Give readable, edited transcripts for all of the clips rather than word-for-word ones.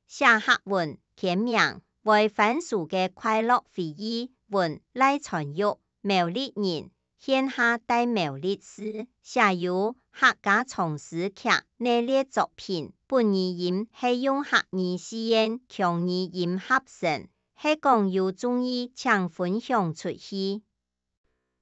下客文填名为番薯嘅快乐回忆文赖传玉苗栗人线下大苗栗市写有客家从事剧内列作品本语音系用客语试验强语音合成系讲有中意请分享出去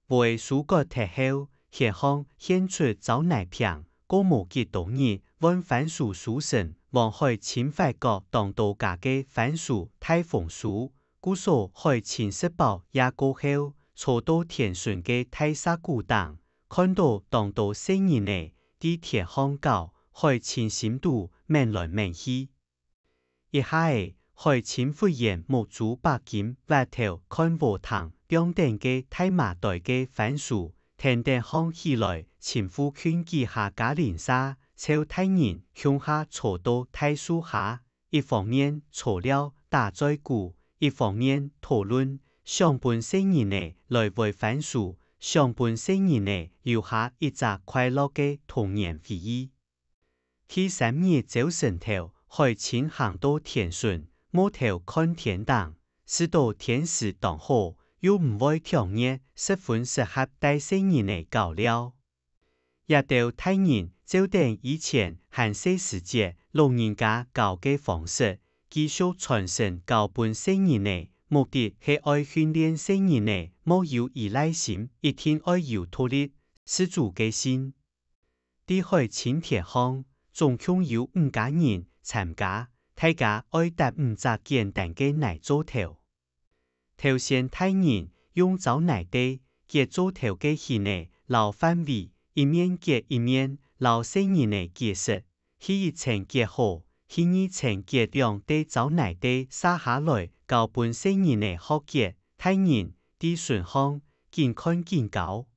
为暑假退后学校献出走奶瓶过无几多日温番薯书生望海前法国当道家嘅番薯太丰薯故所海前食饱也过后坐到田顺嘅太沙古等看到当道生意呢啲铁巷搞海前深度慢来慢去一下海前忽然木主白金挖头看无糖两等嘅太麻袋嘅番薯田地巷起来前夫劝记下家连沙超太人向下坐到太树下一方面坐了打在鼓一方面讨论上半生意呢来为番薯上半生意呢留下一则快乐嘅童年回忆去3日早晨頭海前行到田順摸頭看田檔使到天時當好又唔會強熱十分適合帶生意嚟搞了也到太人就等以前漢世時節老人家搞嘅方式繼續傳承搞本生意呢目的係愛訓練生意呢冇有依賴心一天愛有脫力是主嘅心啲海前鐵巷總共有5家人參加大家愛搭5隻簡單嘅奶做頭頭先太人用走奶地結做頭嘅戲呢留範圍一面結一面留生意呢結實去一層結好去二層結兩地走奶地撒下來搞本生意呢學結太人啲順巷見看見搞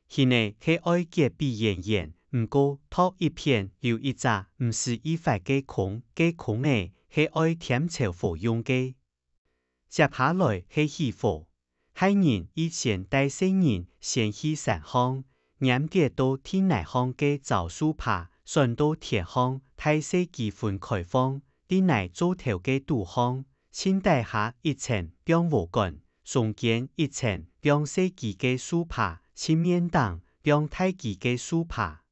去呢係愛結比演演唔過托一片有一隻唔是依法嘅孔呢係愛添潮火用嘅接下來係起火係人以前帶生人先去山巷染跌到天奶巷嘅早書扒順到鐵巷太西幾分開放啲奶做頭嘅杜巷先帶下一層標和杆中間一層標西幾嘅書扒前面檔標太幾嘅書扒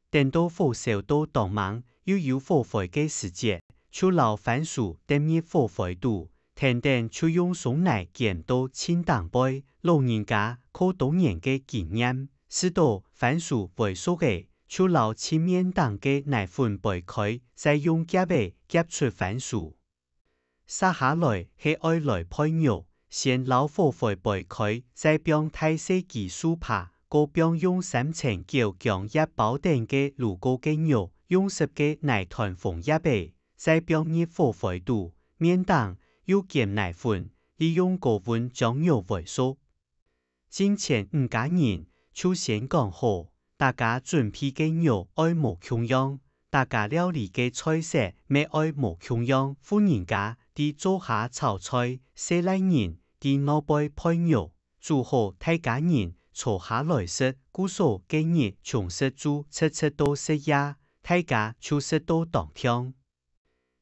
等到火燒到當晚又有火灰嘅時節就留番薯等熱火灰度田等就用送奶減到千檔杯老人家靠多年嘅經驗使到番薯為熟嘅就留前面檔嘅奶粉杯開再用夾嘅夾出番薯撒下來係愛來配肉先留火灰杯開再將太細幾書扒個將用3層膠強一包定嘅滷過嘅肉用濕嘅奶團縫一備再將熱火灰度面檔又減奶粉利用高溫將肉為熟之前5家人就先講好大家準備嘅肉愛無窮樣大家料理嘅菜色咩愛無窮樣富人家啲做下炒菜西來人啲攞杯配肉煮好大家人坐下來食故所嘅日從食煮吃到食夜大家就食到當天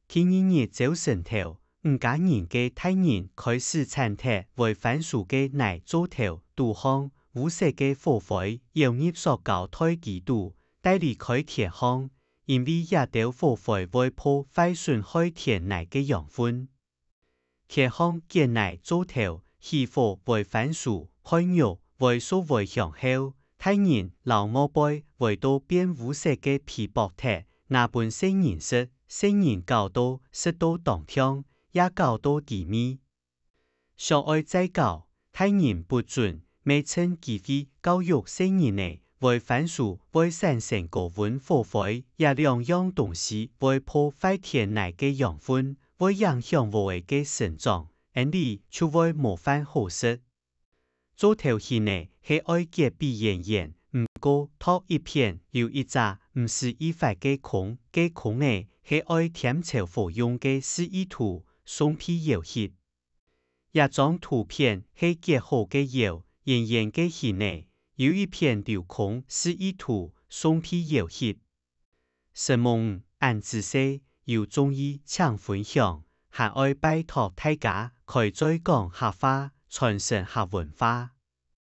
今日早晨頭5家人嘅大人開始餐廳為番薯嘅奶做頭杜巷烏色嘅火灰由入所搞推幾度帶離開鐵巷因為也到火灰會破壞損害田奶嘅養分鐵巷嘅奶做頭起火為番薯配肉為所為香後大人老母輩為到變烏色嘅皮薄鐵那本生人食生人搞到食到當天也搞到地味想愛再搞大人不准未趁機會教育生人呢為番薯為產生高溫火灰也兩樣東西為破壞田奶嘅養分為影響我嘅成長因此就會模範好食做頭戲呢係愛結比演演唔過托一片有一隻唔是依法嘅孔呢係愛添潮火用嘅示意圖送皮油血一張圖片係結好嘅油演演嘅戲呢有一片留空示意圖送皮油血什麼按自西又中意請分享，還愛拜託大家可以再講客話，傳承客文化。